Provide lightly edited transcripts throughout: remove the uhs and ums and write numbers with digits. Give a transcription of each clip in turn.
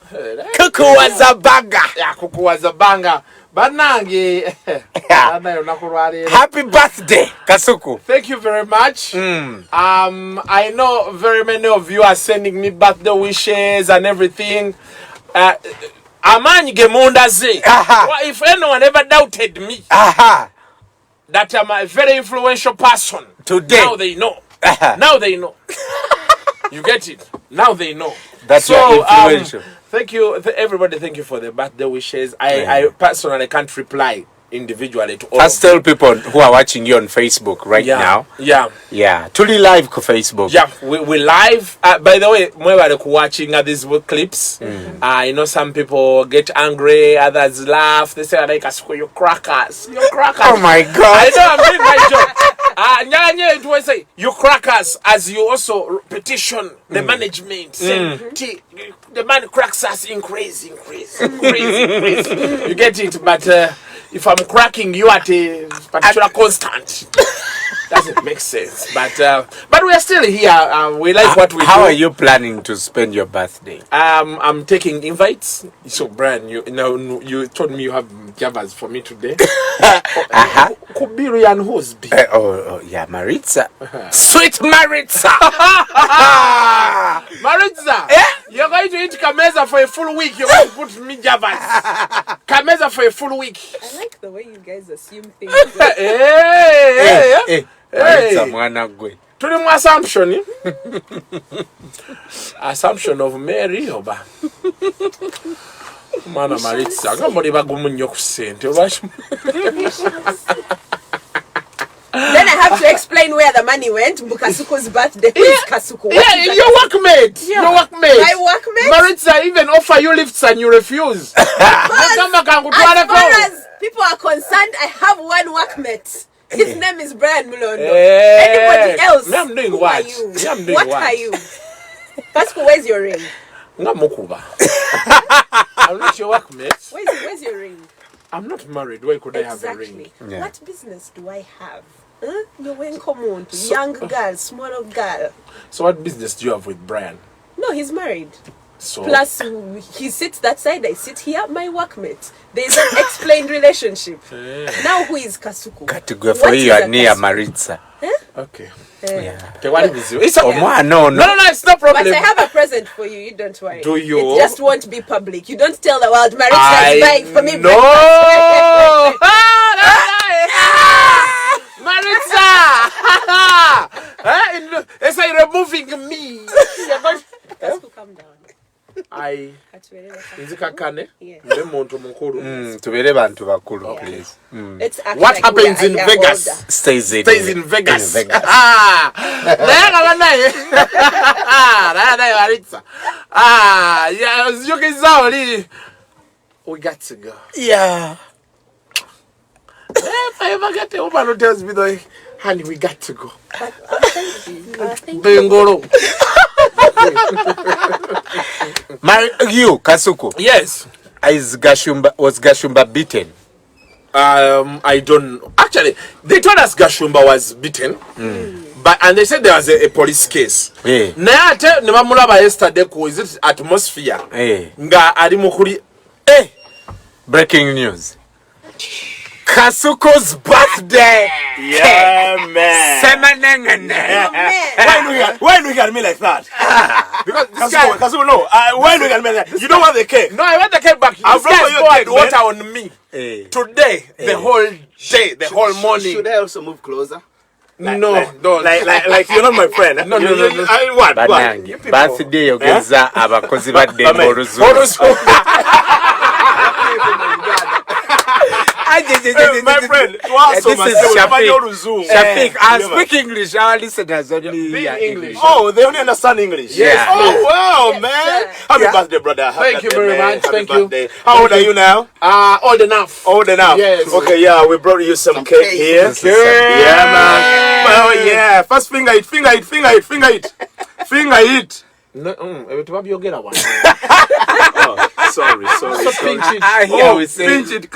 Kuku was a banger. Yeah, Kuku was a banger. Banangi. Happy birthday, Kasuku. Thank you very much. I know very many of you are sending me birthday wishes and everything. If anyone ever doubted me that I'm a very influential person, today now they know. Now they know. You get it? Now they know. That's so influential. Thank you, everybody. Thank you for the birthday wishes. I personally can't reply individually to all. First, tell people who are watching you on Facebook right now. Yeah. Truly live on Facebook. Yeah, we live. By the way, when watching these clips, you know, some people get angry, others laugh. They say, "Like, you crackers, you crackers." Oh my God! I know I'm doing my job. It was say you crackers, as you also petition the management. Say, the man cracks us increase. You get it, but if I'm cracking you at a particular constant, doesn't make sense. But we are still here. We like what we do. How are you planning to spend your birthday? I'm taking invites. So, Brian, you told me you have Javas for me today. Kubiri and who's be? Oh, yeah, Maritza. Sweet Maritza. Maritza, you're going to eat Kameza for a full week. You're going to put me Javas. Kameza for a full week. I like the way you guys assume things. Hey. Maritza mwana gwe. Tuli assumption. Assumption of Mary oba. Mana Maritza, ngamuri bagumunyo kusente. Then I have to explain where the money went. Kasuku's birthday. Who is Kasuku? Yeah, your workmate. Yeah. Your workmate. My workmate? Maritza even offer you lifts and you refuse. As far as people are concerned, I have one workmate. His name is Brian Mulondo. Anybody else? I'm doing who what? Are you? I'm doing what what? Are you? Kasuku, where's your ring? Ngamukuba. I'm not your workmate. Where's your ring? I'm not married. Why could I have a ring? Yeah. What business do I have? You're in common. Young girl, small girl. So what business do you have with Brian? No, he's married. So plus he sits that side, I sit here, my workmate. There's an explained relationship. Now who is Kasuku? Got to go for you near Maritza. Okay. Yeah. Okay, what is it? It's no, it's no problem. But I have a present for you, you don't worry. Do you? It just won't be public. You don't tell the world Maritza is buying for me. No! Maritza! It's like removing me. Kasuku, calm down. Tubere bantu bakulu, please. What happens in Vegas stays in Vegas. We got to go. Yeah. If I ever get the woman who tells me, though, honey, we got to go. Thank you. You, Kasuku. Yes. Was Gashumba beaten? I don't know. Actually, they told us Gashumba was beaten. And they said there was a police case. Yesterday, is it atmosphere? Breaking news. Kasuku's birthday. Yeah, man. Why do you get me like that? Because this guy, Kasuku, no. Why do you get me like that? You don't want the cake. No, I want the cake back. I've This guy brought you poured water on me. Today, the whole day, the whole morning. Should I also move closer? No, don't. Like you're not my friend. No. What? Birthday yogeza abakozi badde boruzu. My friend, this is Shafiq. I speak English. Our listeners only hear English. Oh, they only understand English. Yeah. Oh, wow, man. Happy birthday, brother. Thank you very much. Thank you. How old are you now? Old enough. Old enough. Yes. Okay, yeah, we brought you some cake here. Yeah, man. Well, yeah. First finger it. No, Sorry. pinch it. Here we say pinch it.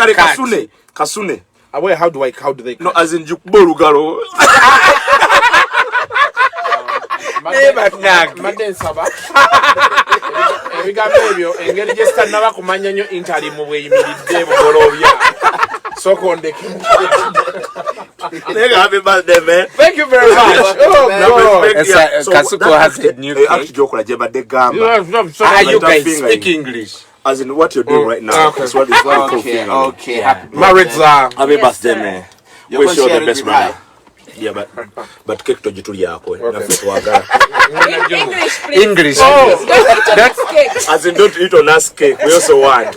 Kasune. Wait, how do they? No, as in Jukborugaro. ebyo engeri gye sitannaba kumanya nnyo intali mu bweyimiridde bugolobya sooka ondeke. Happy birthday, man. Thank you very much. Kasuku has a new cake. You guys speak English. As in what you're doing right now. Okay. That's what is Okay. Happy birthday, man. Wish you all the best, brother. Yeah, but cake to jituliako. English, please. English. Don't eat on us cake. As in don't eat on us cake. We also want.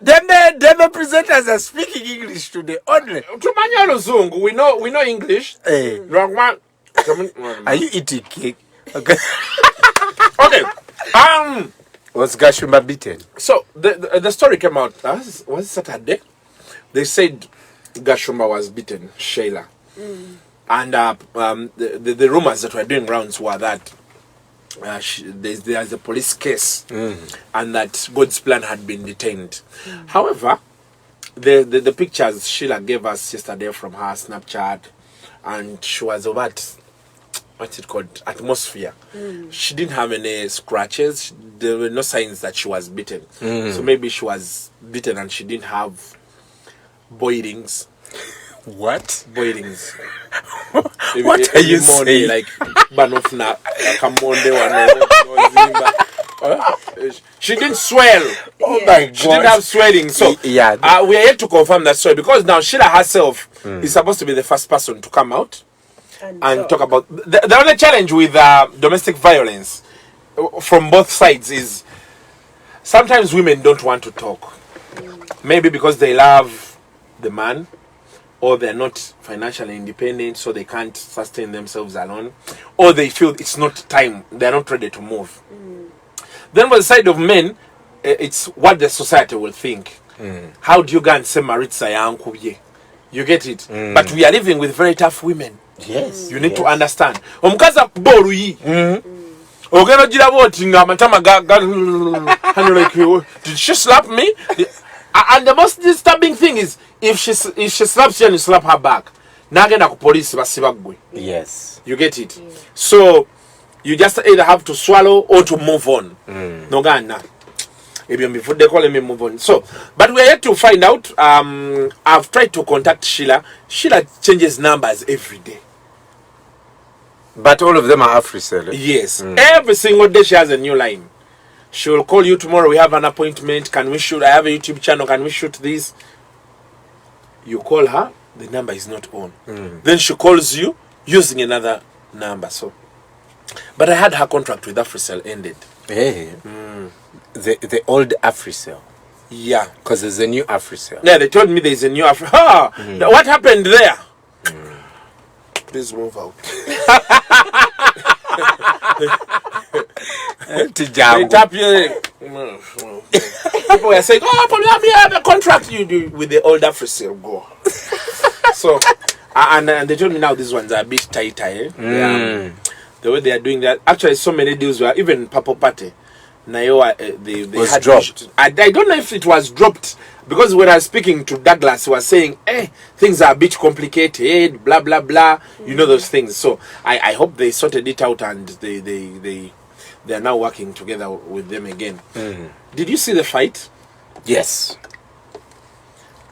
Them presenters are speaking English today only. Tumanya Luzungu, we know English. Are you eating cake? Okay. Okay. Was Gashumba beaten? So the story came out. Was it Saturday? They said Gashumba was beaten, Shilla. And the rumors that were doing rounds were that there's a police case and that God's plan had been detained. However, the pictures Shilla gave us yesterday from her Snapchat, and she was over what's it called, atmosphere. She didn't have any scratches. There were no signs that she was beaten. So maybe she was beaten and she didn't have boilings. What? Boilings. What are you saying? Like banofna, kamonde she didn't swell. Oh my God. She didn't have swelling. So we are yet to confirm that story, because now Shilla herself is supposed to be the first person to come out and talk about the only challenge with domestic violence from both sides is sometimes women don't want to talk. Maybe because they love the man, or they're not financially independent, so they can't sustain themselves alone, or they feel it's not time, they're not ready to move. Then on the side of men, it's what the society will think. How do you go and say Maritza Yankubye? You get it? But we are living with very tough women. Yes. You need to understand. Omukaza boru yi. Ogeno jira votinga matama did she slap me? And the most disturbing thing is if she slaps you and you slap her back. Nagenda ku police basibagwe. Yes. You get it? So you just either have to swallow or to move on. No gana. Before they call me move on. So, but we are yet to find out. I've tried to contact Shilla. Shilla changes numbers every day. But all of them are Africell. Yes. Every single day she has a new line. She will call you tomorrow. We have an appointment. Can we shoot? I have a YouTube channel. Can we shoot this? You call her. The number is not on. Then she calls you using another number. So, but I had her contract with Africell ended. Hey. The old Africell. Yeah. Because there's a new Africell. Yeah, they told me there's a new what happened there? Please move out. They tap you. People were saying, oh, but we have a contract you do with the old Africell. Go. So, and they told me now these ones are a bit tighter. The way they are doing that. Actually, so many deals were, even Papo Pate. They was had dropped. I don't know if it was dropped, because when I was speaking to Douglas, he was saying, things are a bit complicated, blah blah blah. You know those things. So I hope they sorted it out and they are now working together with them again. Did you see the fight? Yes.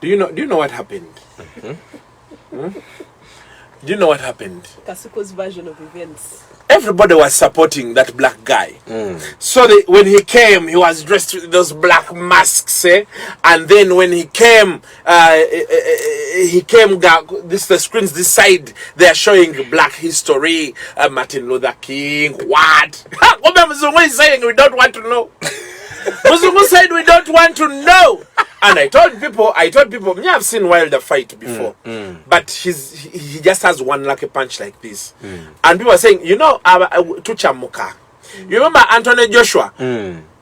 Do you know what happened? Do you know what happened? Kasuku's version of events. Everybody was supporting that black guy. So when he came, he was dressed with those black masks, and then when he came, the screens this side, they are showing black history, Martin Luther King, what? Muzungu is saying we don't want to know. Muzungu said we don't want to know. And I told people, me I've seen Wilder fight before, but he just has one lucky punch like this. And people are saying, Tuchamuka. You remember Anthony Joshua?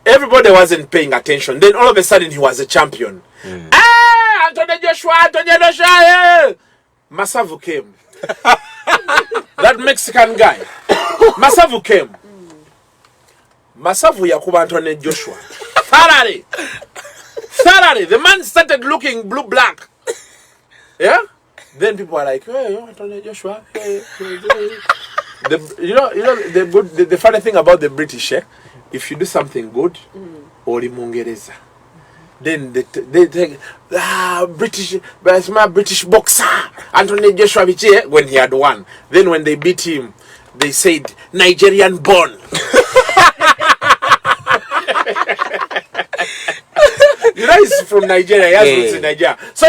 Everybody wasn't paying attention. Then all of a sudden he was a champion. Anthony Joshua! Masavu came. That Mexican guy. Masavu came. Masavu Yakuba Anthony Joshua. Thoroughly, the man started looking blue-black. Yeah? Then people are like, hey, Anthony Joshua. Hey. The funny thing about the British, if you do something good, or Mungereza, then they take British, but my British boxer Anthony Joshua when he had won. Then when they beat him, they said Nigerian born. He's from Nigeria. He has roots in Nigeria. So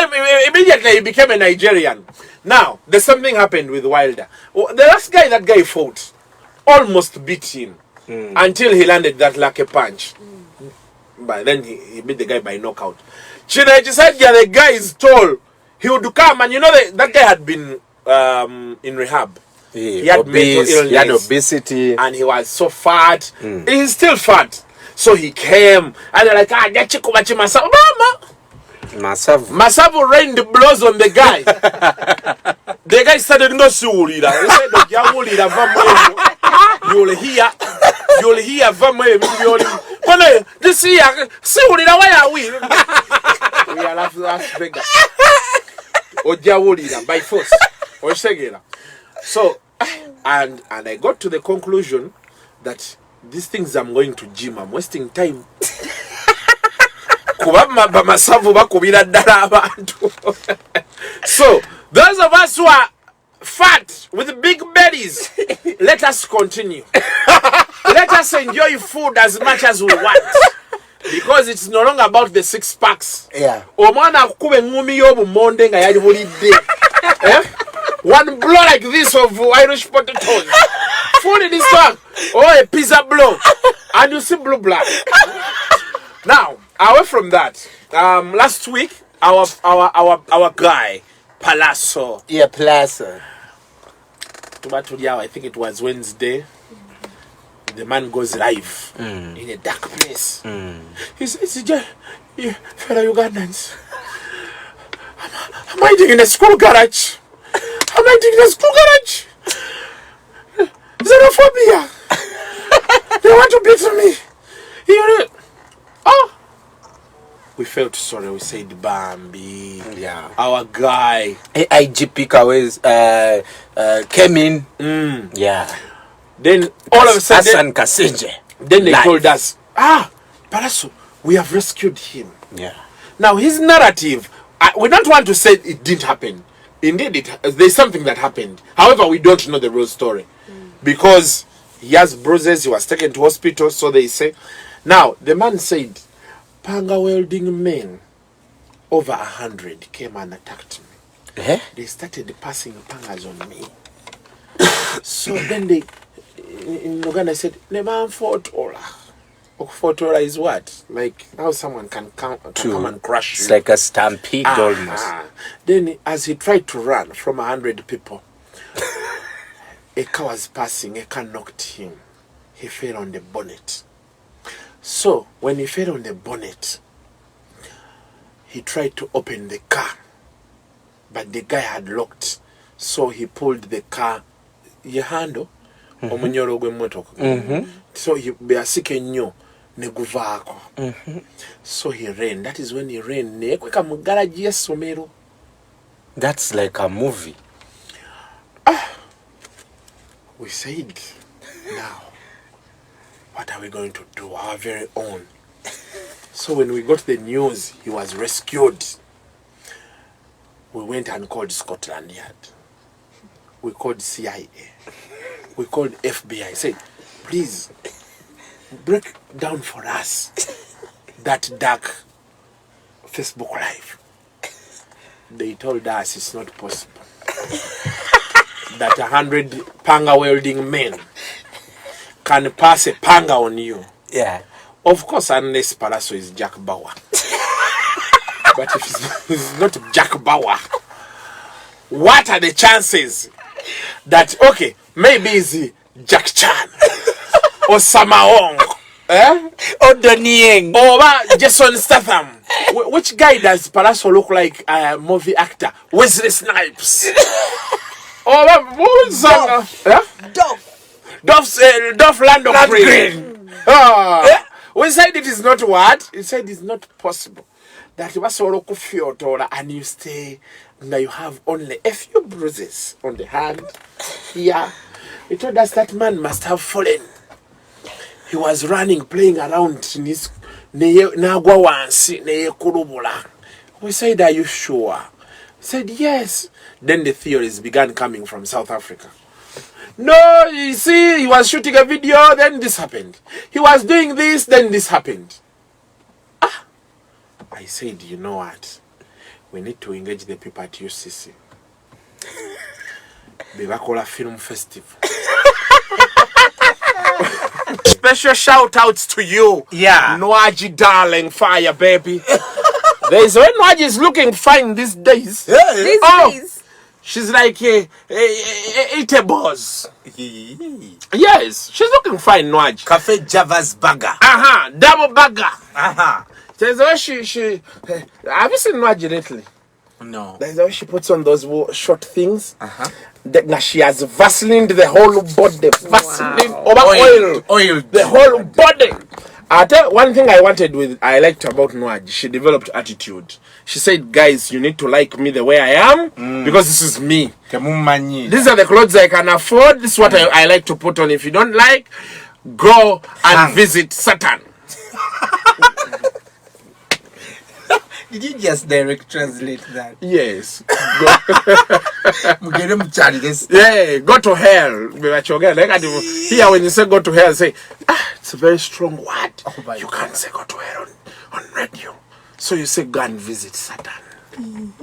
immediately he became a Nigerian. Now, there's something happened with Wilder. The last guy that guy fought almost beat him until he landed that lucky punch. But then he beat the guy by knockout. Chinachi said, the guy is tall. He would come, and that guy had been in rehab. He had mental illness. He had obesity. And he was so fat. He's still fat. So he came, and they're like, Masavu rained the blows on the guy. The guy started no suulira. He said, you'll hear this year, suulira, why are we? We are Las Vegas. Ojawulira by force. So, and I got to the conclusion that these things I'm going to gym, I'm wasting time. So, those of us who are fat with big bellies, let us continue. Let us enjoy food as much as we want. Because it's no longer about the 6 packs. Yeah. One blow like this of Irish potatoes. Food in this one. Or a pizza blow. And you see blue black. Now, away from that, last week, our guy, Pallaso. Yeah, Pallaso. I think it was Wednesday. The man goes live in a dark place. He says, fellow Ugandans, I'm hiding in a school garage. I'm hiding in a school garage. Xenophobia. They want to beat me. We felt sorry. We said, Bambi. Yeah. Our guy. IGP Kawes came in. Yeah. Then all of a sudden, then they told us, Pallaso, we have rescued him. Yeah. Now his narrative, we don't want to say it didn't happen. Indeed, there's something that happened. However, we don't know the real story because he has bruises. He was taken to hospital, so they say. Now the man said, Panga welding men over 100 came and attacked me. They started passing pangas on me. So then they. In Uganda said, "Neman $4. $4 is what? Like how someone can come and crush you. It's like a stampede almost. Then as he tried to run from 100 people, a car was passing, a car knocked him. He fell on the bonnet. So when he fell on the bonnet, he tried to open the car, but the guy had locked. So he pulled the car, handle. So he beasike nnyo neguvaako. So he ran. That is when he ran. That's like a movie. We said, now, what are we going to do? Our very own. So when we got the news he was rescued, we went and called Scotland Yard. We called CIA. We called FBI. Say, please break down for us that dark Facebook Live. They told us it's not possible. That 100 panga welding men can pass a panga on you. Yeah. Of course, unless Pallaso is Jack Bauer. But if it's not Jack Bauer, what are the chances that, okay, maybe it's Jack Chan or Samaong, or Donieng or Jason Statham? Which guy does Pallaso look like a movie actor? Wesley Snipes. Or what was Dolph Lundgren. We said it is not what? He said it's not possible. that was all kufyotola and you stay, now you have only a few bruises on the hand. Yeah. He told us that man must have fallen. He was running, playing around in his Nagwa wansi neye kurubula. We said, are you sure? He said, yes. Then the theories began coming from South Africa. No, you see, he was shooting a video, then this happened. He was doing this, then this happened. Ah! I said, you know what? We need to engage the people at UCC. Bebakola Film Festival. Special shout outs to you. Yeah. Nwaji darling, fire baby. There's when Nwaji is looking fine these days. Yeah. These days. She's like eatables. Yes, she's looking fine, Nwaji. Cafe Java's burger. Double burger. There's the way she have you seen Nwaji lately? No. There's the way she puts on those short things. Now she has Vaseline the whole body. Vaseline oil. The whole body. I tell one thing I liked about Nwaji. She developed attitude. She said, guys, you need to like me the way I am because this is me. These are the clothes I can afford. This is what I like to put on. If you don't like, go and visit Satan. Did you just direct translate that? Yes. Yeah, go to hell. Here when you say go to hell, say, it's a very strong word. You can't say go to hell on radio. So you say go and visit Satan.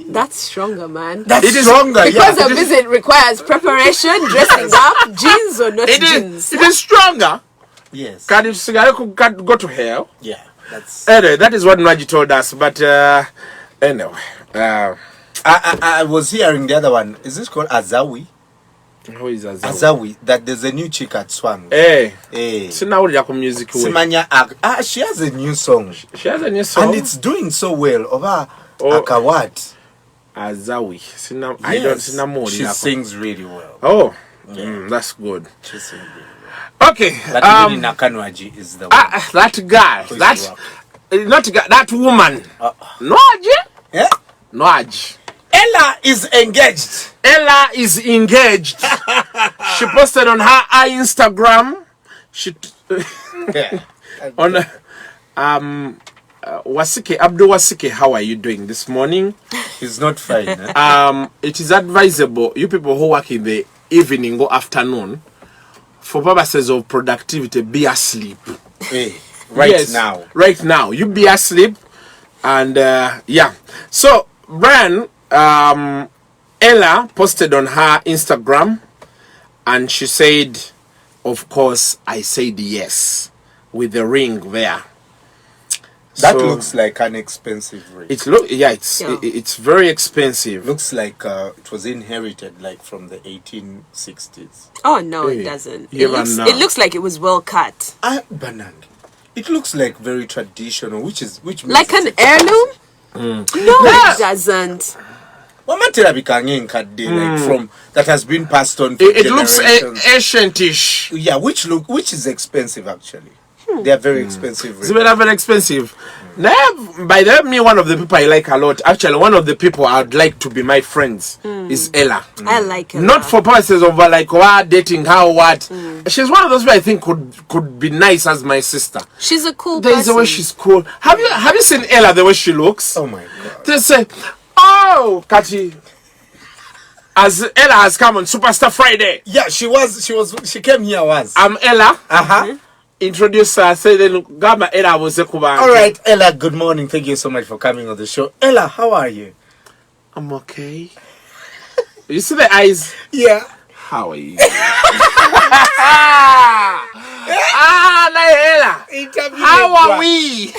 That's stronger, man. It is stronger, because a visit requires preparation, dressing up, jeans or not jeans. It is stronger. Yes. Can you go to hell? Yeah. That's anyway, that is what Nwaji told us. But anyway, I was hearing the other one. Is this called Azawi? Who is Azawi? Azawi. That there's a new chick at Swang. Hey. So now we're music. Simanya she has a new song. She has a new song. And it's doing so well. Over Akawat. Azawi. Yes. She sings really well. Oh. Yeah. That's good. She sings really well. Okay. That really Nakanwaji is the one. That guy. That woman. Nwaji? Yeah. Nwaji. Ella is engaged. She posted on her Instagram. On Abdul Wasike, how are you doing this morning? He's not fine. Eh? It is advisable, you people who work in the evening or afternoon, for purposes of productivity, be asleep. Hey, right now. You be asleep. And yeah. So, Brian, Ella posted on her Instagram and she said, of course, I said yes with the ring there. That looks like an expensive ring. It's very expensive. Looks like it was inherited like from the 1860s. Oh no, it doesn't. It looks like it was well cut. Banang. It looks like very traditional, which like an heirloom. No, it doesn't. Like from that has been passed on. It looks ancientish. Yeah, which is expensive actually. They are very expensive. It's very expensive. Now, by the way, one of the people I like a lot, actually, one of the people I'd like to be my friends is Ella. I like her. Not for purposes of dating her, what. She's one of those people I think could be nice as my sister. She's a cool person. There's the way she's cool. Have you seen Ella the way she looks? Oh my God. They say, oh, Kati. As Ella has come on Superstar Friday. Yeah, she came here once. I'm Ella. Introduce her, say then Gama Ella was alright, Ella, good morning. Thank you so much for coming on the show. Ella, how are you? I'm okay. You see the eyes? Yeah. How are you? Ella. How are we?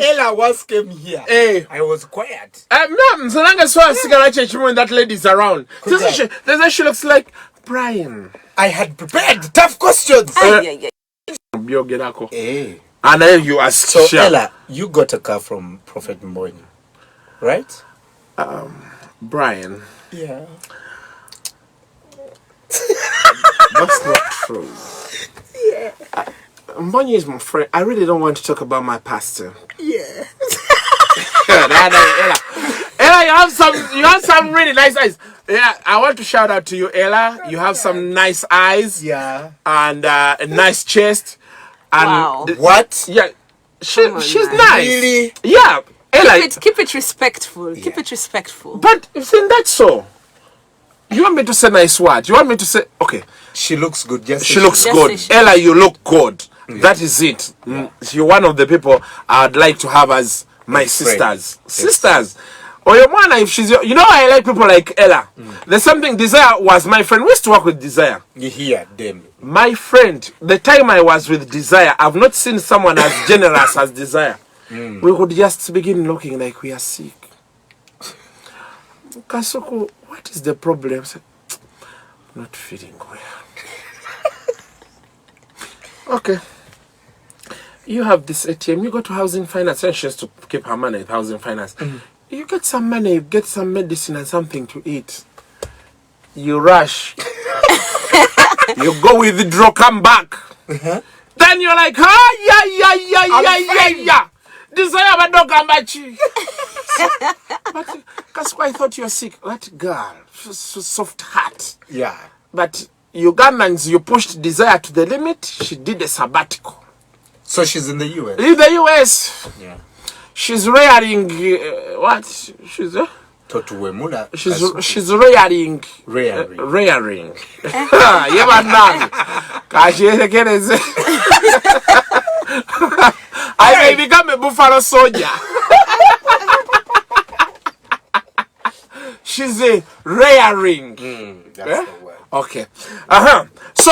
Ella once came here. Hey. I was quiet. No, so long as when that lady's around. She looks like Brian. I had prepared tough questions. Hey. And then you ask. So Ella, you got a car from Prophet Mbonyi, right? Brian. Yeah. That's not true. Yeah. Mbonye is my friend. I really don't want to talk about my pastor. Yeah. Ella, you have some really nice eyes. Yeah, I want to shout out to you, Ella. You have some nice eyes. Yeah. And a nice chest. And wow. What? Yeah. She's nice. Really? Yeah. Ella. Keep it respectful. Yeah. Keep it respectful. But isn't that so? You want me to say nice words? You want me to say okay? She looks good. She looks good. Ella, you look good. Yeah. That is it. Yeah. You're one of the people I'd like to have as my sisters. Yes. Sisters. Or your mother, if she's your, you know, I like people like Ella. There's something. Desire was my friend. We used to work with Desire. You hear them. My friend, the time I was with Desire, I've not seen someone as generous as Desire. We could just begin looking like we are sick. Kasuku, what is the problem? Not feeling well. Okay. You have this ATM, you go to housing finance, and she has to keep her money with housing finance. You get some money, you get some medicine and something to eat. You rush. You go withdraw, come back. Then you're like, yeah. Desire my dog and bachi. But Kasuku, I thought you were sick. That girl, soft heart. Yeah. But Ugandans, you pushed Desire to the limit. She did a sabbatical. So she's in the US? In the US. Yeah. She's rearing, what? She's rearing. Rearing. I may become a buffalo soldier. She's a rearing. That's the word. Okay. So,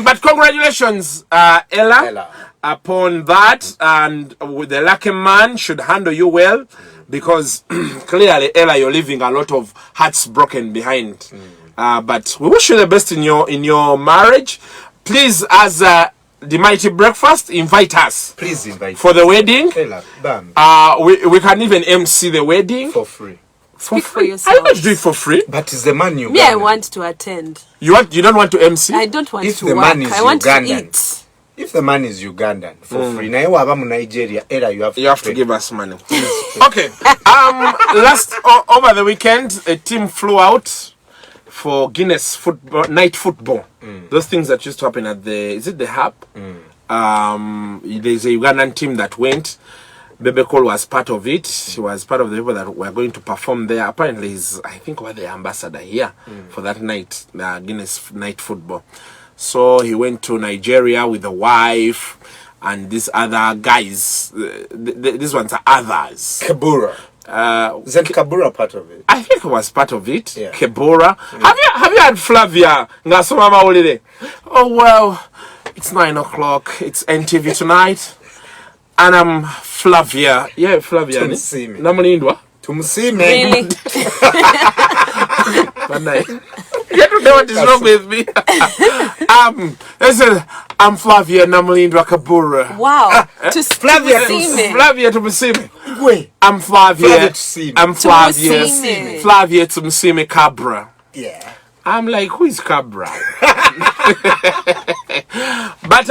but congratulations, Ella, upon that. And with the lucky man should handle you well, because clearly, Ella, you're leaving a lot of hearts broken behind. But we wish you the best in your marriage. Please, as the Mighty Breakfast, invite us. Please invite for the wedding. Ella, bam. We can even MC the wedding for free. Speak for yourself. I want to do it for free. But it's the man you. Me, I want to attend. You don't want to MC? I don't want if to the work. Man is I want Ugandan, to eat. If the man is Ugandan for free, now you have Nigeria, Ella, you have to give us money. Okay. Over the weekend, a team flew out for Guinness night football. Those things that used to happen at is it the Hub? There's a Ugandan team that went. Bebe Cole was part of it. She was part of the people that were going to perform there. Apparently, I think we're the ambassador here for that night, Guinness night football. So he went to Nigeria with a wife and these other guys. These ones are others. Kebura. Is that Kebura part of it? I think it was part of it. Yeah. Kebura. Have you had Flavia? Oh well, it's 9 o'clock. It's NTV tonight. And I'm Flavia. Yeah, Flavia. Tumsime. Namulindwa? Tumsime. Really? You don't know what is wrong with me. Listen, I'm Flavia Namulindwa Kabura. Wow. Flavia Tumsime. Wait. I'm Flavia. I'm Flavia. Tumsime. Flavia Tumsime Cabra. Yeah. I'm like, who is Cabra? But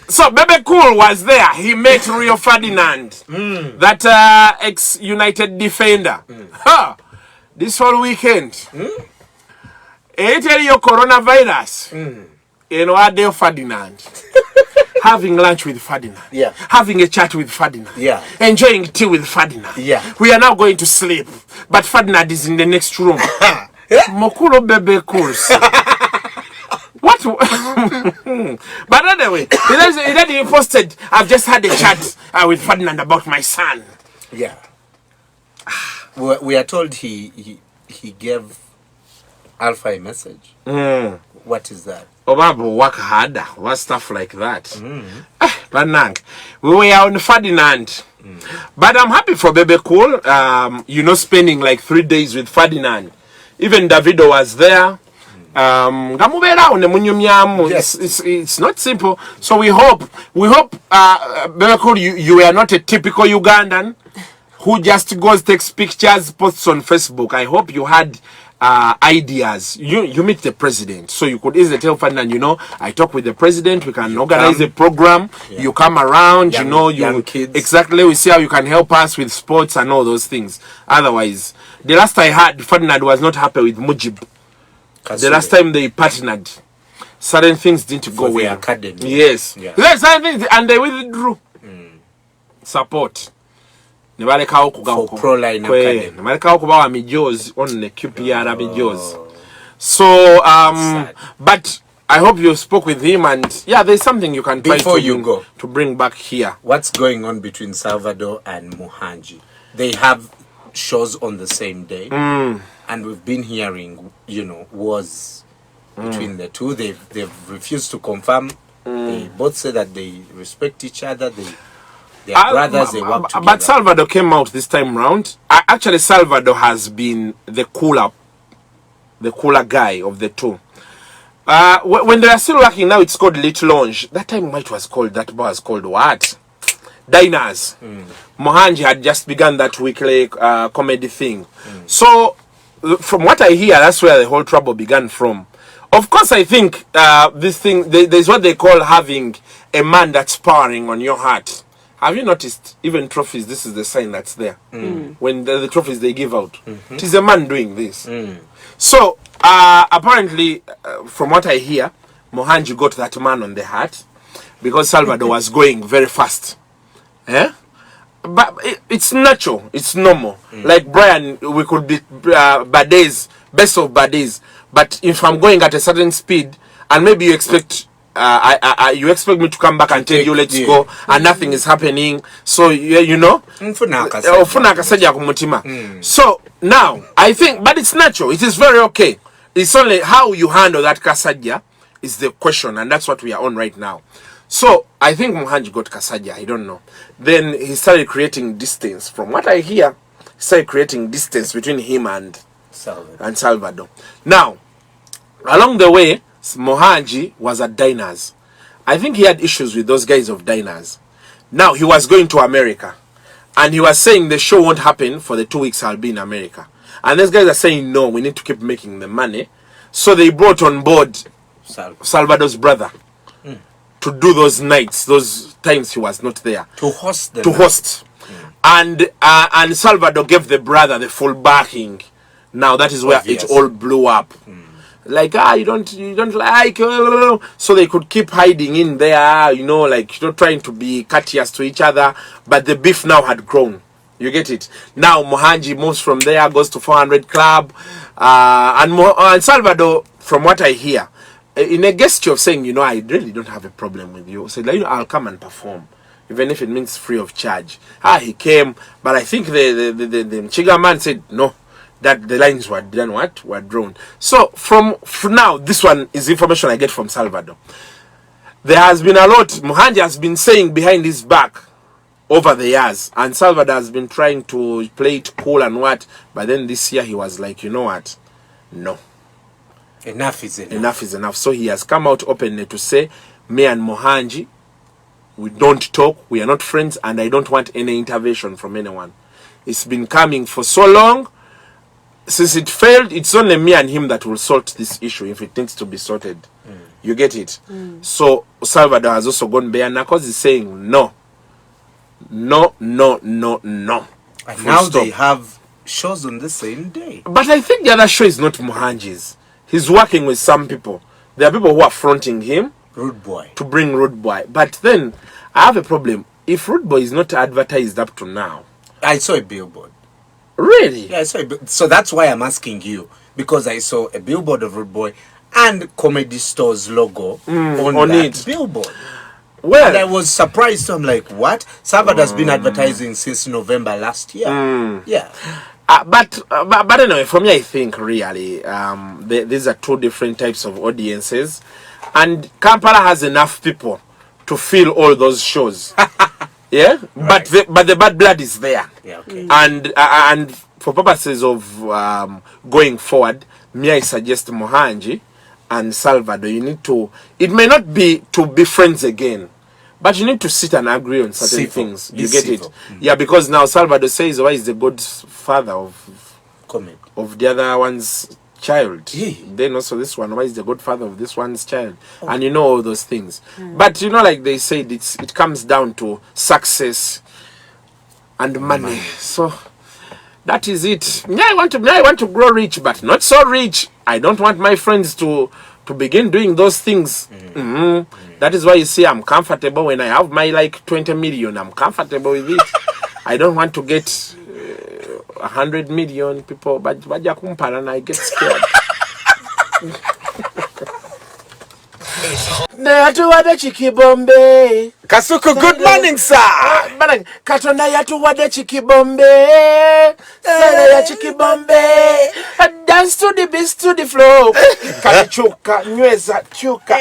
so Bebe Cool was there. He met Rio Ferdinand, that ex-United defender. This whole weekend, your coronavirus, Rio Ferdinand, having lunch with Ferdinand, having a chat with Ferdinand, enjoying tea with Ferdinand. We are now going to sleep, but Ferdinand is in the next room. Mokuro Bebe Cools. What? But anyway, he posted, I've just had a chat with Ferdinand about my son. Yeah. We are told he gave Alpha a message. What is that? Work harder, what stuff like that. But we were on Ferdinand. But I'm happy for Bebe Cool. Spending like 3 days with Ferdinand. Even Davido was there. It's not simple. So we hope Bebe Cool, you are not a typical Ugandan who just goes, takes pictures, posts on Facebook. I hope you had ideas. You meet the president, so you could easily tell Ferdinand, you know, I talk with the president, we can organize a program, you come around, young kids. Exactly, we see how you can help us with sports and all those things. Otherwise, the last I heard, Ferdinand was not happy with Mujib. Kasuku. The last time they partnered, certain things didn't go well. Academy. Yes. There's certain things, and they withdrew support. For Pro-Line Academy. On the QPR. So, but I hope you spoke with him, and there's something you can try to bring back here. What's going on between Salvador and Muhanji? They have shows on the same day, and we've been hearing, wars between the two. They've refused to confirm. They both say that they respect each other. They are brothers, they work together. But Salvador came out this time round. Actually, Salvador has been the cooler guy of the two. When they are still working now, it's called Little Lounge. That time it was called, that bar was called what? Diners. Mohanji had just begun that weekly comedy thing. So, from what I hear, that's where the whole trouble began from. Of course, I think this thing, there's what they call having a man that's powering on your heart. Have you noticed, even trophies, this is the sign that's there. When the trophies they give out. It is a man doing this. So, apparently, from what I hear, Mohanji got that man on the heart because Salvador was going very fast. But it's natural, it's normal. Like Brian, we could be bad days, best of bad days. But if I'm going at a certain speed, and maybe you expect... you expect me to come back and tell you let's go, and nothing is happening. So so now I think, but it's natural, it is very okay. It's only how you handle that kasaja is the question, and that's what we are on right now. So I think Muhanji got kasaja, I don't know. Then he started creating distance. From what I hear, he started creating distance between him and Salvador. Now, along the way, Mohanji was at Diners. I think he had issues with those guys of Diners. Now he was going to America, and he was saying the show won't happen for the 2 weeks I'll be in America. And these guys are saying no, we need to keep making the money. So they brought on board Salvador's brother to do those nights, those times he was not there, to host. And Salvador gave the brother the full backing. Now that is where it all blew up. Like, you don't like, so they could keep hiding in there, trying to be courteous to each other, but the beef now had grown. You get it? Now Mohanji moves from there, goes to 400 Club, and Salvador, from what I hear, in a gesture of saying, I really don't have a problem with you, said, I'll come and perform, even if it means free of charge. He came, but I think the Chiga man said, no, that the lines were done, were drawn. So for now, this one is information I get from Salvador. There has been a lot Mohanji has been saying behind his back over the years, and Salvador has been trying to play it cool and what, but then this year he was like, what? No. Enough is enough. Enough is enough. So he has come out openly to say, me and Mohanji, we don't talk, we are not friends, and I don't want any intervention from anyone. It's been coming for so long. Since it failed, it's only me and him that will sort this issue if it needs to be sorted. You get it? So Salvador has also gone bare knuckles. He's saying no. No. And now they have shows on the same day. But I think the other show is not Mohanji's. He's working with some people. There are people who are fronting him. Rude Boy. To bring Rude Boy. But then, I have a problem. If Rude Boy is not advertised up to now. I saw a billboard. Really? Yeah, so that's why I'm asking you, because I saw a billboard of Rude Boy and Comedy Store's logo on that billboard. Well, and I was surprised. So I'm like, what? Salvador has been advertising since November last year. Yeah. But anyway, for me, I think really these are two different types of audiences, and Kampala has enough people to fill all those shows. Yeah, right. but the bad blood is there. Yeah, okay. And for purposes of going forward, I suggest Mohanji and Salvador, you need to, it may not be to be friends again, but you need to sit and agree on certain things. You get it? Yeah, because now Salvador says, why is the godfather of comedy, of the other one's child. Then also this one, why is the godfather of this one's child? And you know all those things. But you know, like they said, it comes down to success and money. So that is it. I want to grow rich, but not so rich. I don't want my friends to begin doing those things. That is why you see I'm comfortable when I have my like 20 million. I'm comfortable with it. I don't want to get 100 million people, but and I get scared. Kasuku, good morning, sir. Katonda yatuwadde chikibombe. Sada chikibombe. Dance to the beat, to the flow. Kachuka, nyweza, chuka.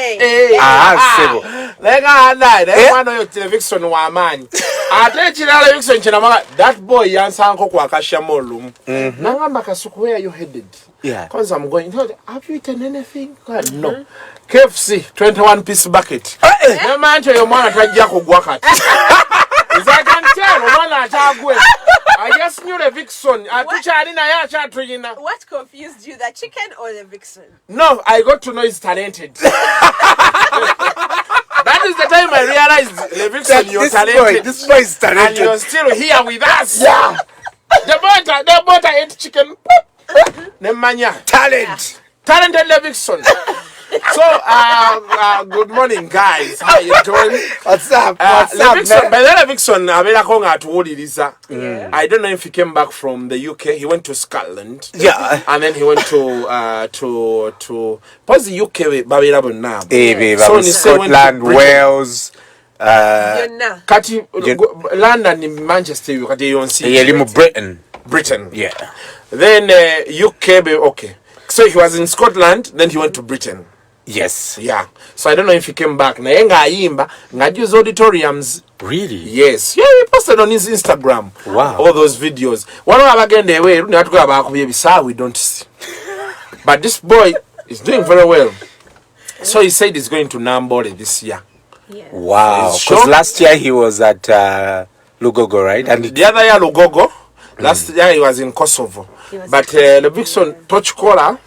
Sebo. Lega one of television wa man. Ate chirala television chinamanga. That boy yansanko kwa kashamolu. Nangamba Kasuku, where are you headed? Yeah. Because I'm going, have you eaten anything? No. KFC, 21-piece bucket. No man to your man at Jaco Guacat. As I can tell, I just knew the vixen. What confused you, the chicken or the vixen? No, I got to know he's talented. That is the time I realized the vixen, you're talented. This boy is talented. And you're still here with us. Yeah. The butter ate chicken. Nemanya. Talent. Talented Levinson. So, good morning, guys. How you doing? What's up? By the Levinson, I don't know if he came back from the UK. He went to Scotland. Yeah. And then he went to what's the UK Babylon now? So Scotland, Wales. London in Manchester, you can see. Britain. Yeah. Then UK, okay. So he was in Scotland, then he went to Britain. Yes. Yeah. So I don't know if he came back. Ngajuz auditoriums. Really? Yes. Yeah, he posted on his Instagram. Wow. All those videos. We don't see. But this boy is doing very well. So he said he's going to Nambole this year. Yes. Wow. Because last year he was at Lugogo, right? And the other year Lugogo. Last year he was in Kosovo. But the Vixen touch collar.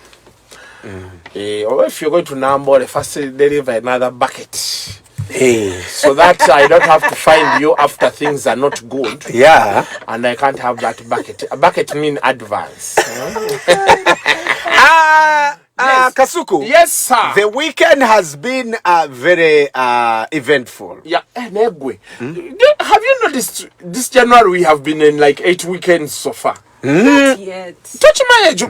Or if you're going to Nambo, first deliver another bucket. So that I don't have to find you after things are not good. Yeah. And I can't have that bucket. A bucket means advance. Yes. Kasuku. Yes, sir. The weekend has been very eventful. Yeah. Have you noticed this January we have been in like 8 weekends so far? Not yet. Touch my age.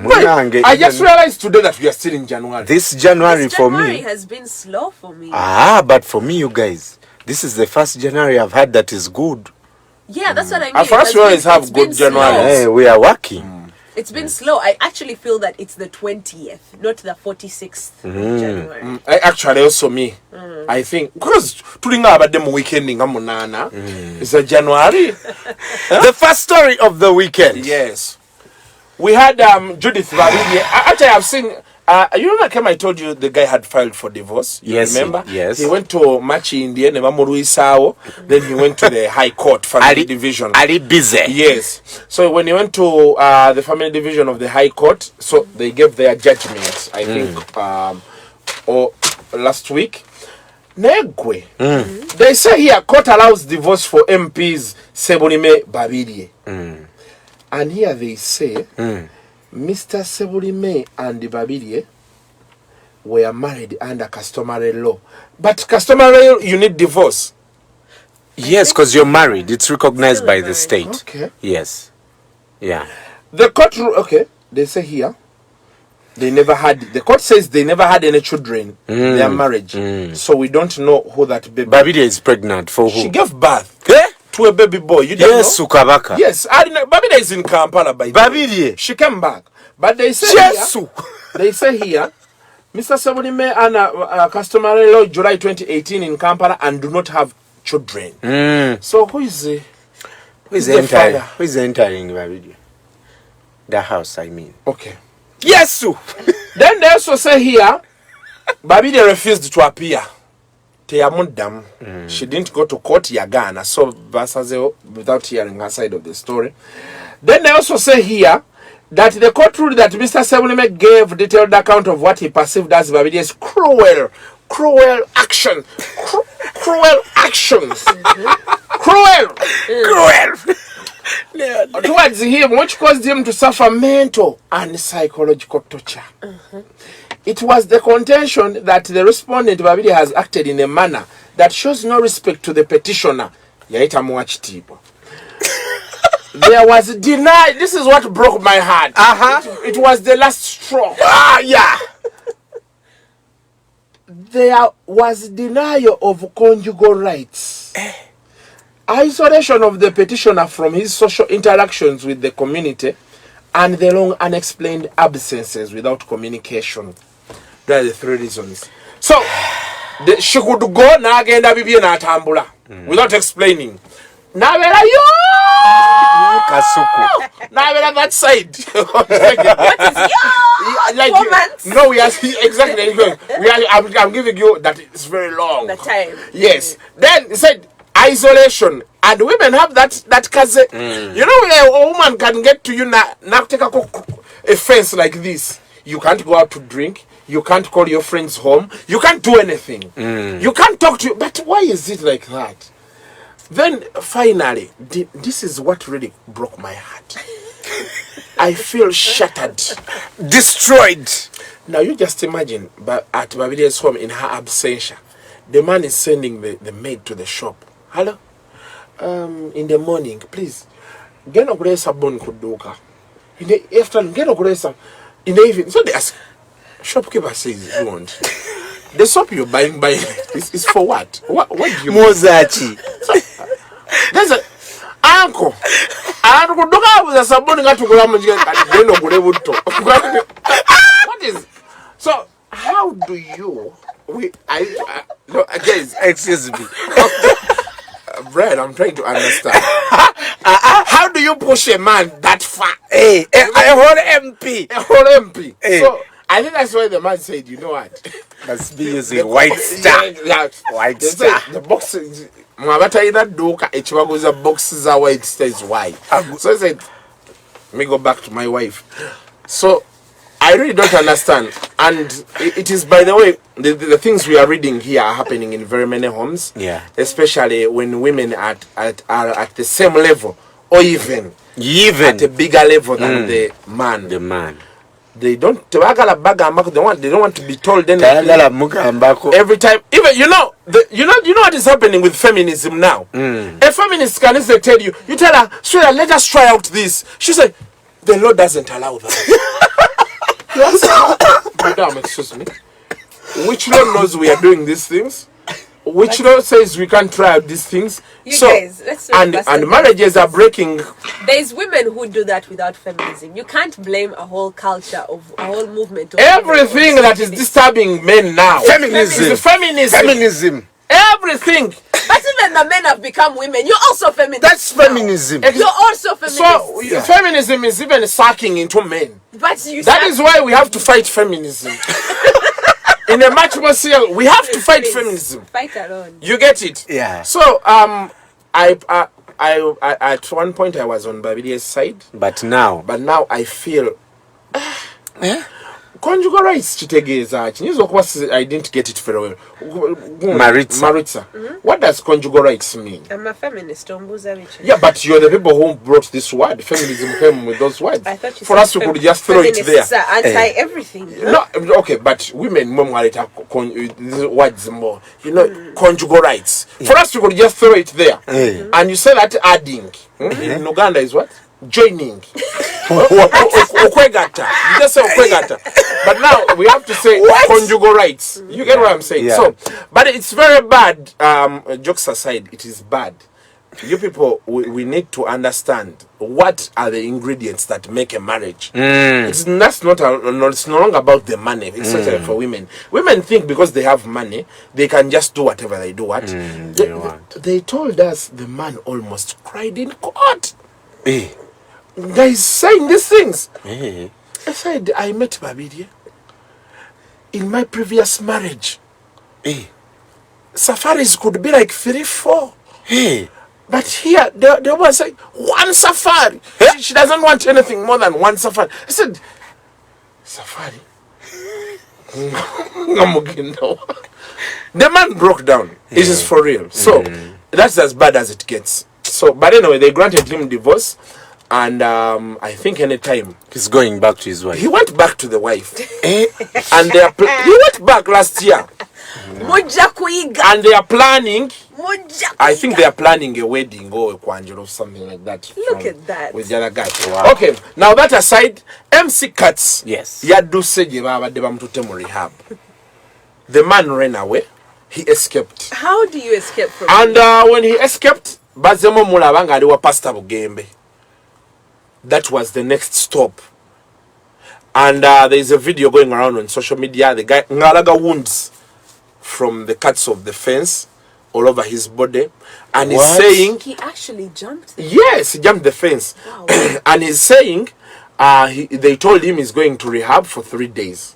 I just realized today that we are still in January. This January for me. January has been slow for me. But for me, you guys, this is the first January I've had that is good. Yeah, that's what I mean. At first, we always have good January. Hey, we are working. It's been slow. I actually feel that it's the 20th, not the 46th of January. Actually, also me. I think because during our demo weekend in Gamunana, it's a January. The first story of the weekend. Yes, we had Judith Babidi. Actually, I've seen. You remember, Kim, I told you the guy had filed for divorce. You remember? Yes. He went to Machi India, then he went to the High Court Family Division. Ali busy. Yes. So when he went to the Family Division of the High Court, so they gave their judgment, I think, last week. Negwe. They say here, court allows divorce for MPs Sebulime Babidi. And here they say, Mr. Sebulime and Babidi were married under customary law. But customary law, you need divorce. Yes, because you're married. It's recognized by the state. Okay. Yes. Yeah. The court rule, okay, they say here, the court says they never had any children in their marriage. So we don't know who that baby. Babidi is pregnant for who? She gave birth to a baby boy. You don't know? Sukabaka. Yes, Babidi is in Kampala by the way. She came back. But they say here, Mr. Sebulime and customary law July 2018 in Kampala and do not have children. So who is entering? Who is entering Babidi? The house, I mean. Okay. Yes. Then they also say here, Babidi refused to appear. She didn't go to court Yagana, so without hearing her side of the story. Then they also say here, that the court ruled that Mr. Sebulime gave detailed account of what he perceived as Babidi's cruel actions. Cruel actions. Cruel towards him, which caused him to suffer mental and psychological torture. It was the contention that the respondent Babidi has acted in a manner that shows no respect to the petitioner. Yaita Mwachitibo. There was denial. This is what broke my heart. It was the last straw. Yeah. There was denial of conjugal rights. Isolation of the petitioner from his social interactions with the community and the long unexplained absences without communication. There are the 3 reasons. So, she could go na agenda bibi na atambula without explaining. Nabera yo! Kasuku. Nabera that side. What is yo? 4 months? No, we are exactly. I'm giving you that it's very long. The time. Yes. Then he said isolation, and women have that kaze. You know, a woman can get to you now take a fence like this. You can't go out to drink. You can't call your friends home. You can't do anything. You can't talk to you. But why is it like that? Then finally, this is what really broke my heart. I feel shattered, destroyed. Now you just imagine, but at Babidi's home in her absentia, the man is sending the maid to the shop. Hello, in the morning, please get a grace bon kuduka. In the afternoon, get a grace in the evening. So they ask, shopkeeper says you want. The soap you're buying is for what? What do you Mozachi. So, there's a uncle. What is so how do you no, again, excuse me. Brad, I'm trying to understand. How do you push a man that far? A whole MP. A whole MP. Hey. So I think that's why the man said, you know what? Must be using white star. White star. The box is boxes are white star is white. So I said, let me go back to my wife. So I really don't understand. And it is, by the way, the things we are reading here are happening in very many homes. Yeah. Especially when women are at the same level or even at a bigger level than the man. The man. They don't want to be told anything. Every time, even you know what is happening with feminism now. A feminist can easily tell you tell her, sweetheart, let us try out this. She said, the law doesn't allow that. Yes, madam, excuse me. Which law knows we are doing these things? Which law says we can't try out these things? Guys, let's and marriages are breaking. There's women who do that without feminism. You can't blame a whole culture of a whole movement. Of everything that is disturbing men now. Feminism. Everything. But even the men have become women. You're also feminist. That's feminism. You're also feminist. So feminism is even sucking into men. But that is why we have to fight feminism. In a much more serious, we have to fight feminism. Fight alone. You get it? Yeah. So I at one point I was on Babidi's side, but now I feel conjugal rights chitegeeza I didn't get it very well. Maritza. What does conjugal rights mean? I'm a feminist. Yeah, but you're the people who brought this word. Feminism came with those words. I thought you for us, we could just throw it there. Anti everything. No, okay, but women words more. You know, conjugal rights. For us, we could just throw it there. And you say that adding. In Uganda is what? Joining. Okwegata. You just say okwegata. But now we have to say conjugal rights. You get what I'm saying? Yeah. So, but it's very bad. Jokes aside, it is bad. You people, we need to understand what are the ingredients that make a marriage. It's no longer about the money, especially for women. Women think because they have money, they can just do whatever they do. They told us the man almost cried in court. Guys saying these things. I said, I met Babidi in my previous marriage. Safaris could be like 3-4. But here, the woman said, one safari. She doesn't want anything more than one safari. I said, safari? The man broke down. This is for real. So, that's as bad as it gets. So, but anyway, they granted him divorce. And I think any time he's going back to his wife. He went back to the wife. And he went back last year. And they are planning. I think they are planning a wedding or a kwanjiro or something like that. Look at that. With the other guy. Wow. Okay, now that aside, MC Cuts. Yes. Rehab. The man ran away. He escaped. How do you escape from And when he escaped, Bazemo Mulabanga aliwa Pastor Bugembe. That was the next stop. And there is a video going around on social media. The guy ngalaga wounds from the cuts of the fence all over his body. And he's saying... He actually jumped? Yes, he jumped the fence. Wow. And he's saying they told him he's going to rehab for 3 days.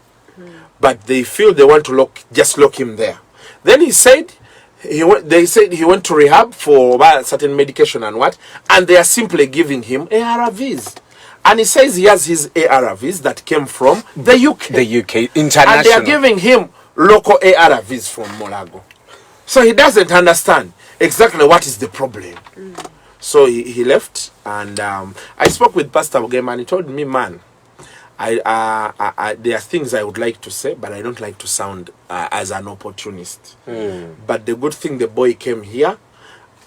But they feel they want to just lock him there. Then he said... They said he went to rehab for certain medication and what, and they are simply giving him ARVs. And he says he has his ARVs that came from the UK. The UK, international. And they are giving him local ARVs from Molago. So he doesn't understand exactly what is the problem. So he left, and I spoke with Pastor Bugema, and he told me, man, there are things I would like to say, but I don't like to sound as an opportunist. But the good thing the boy came here,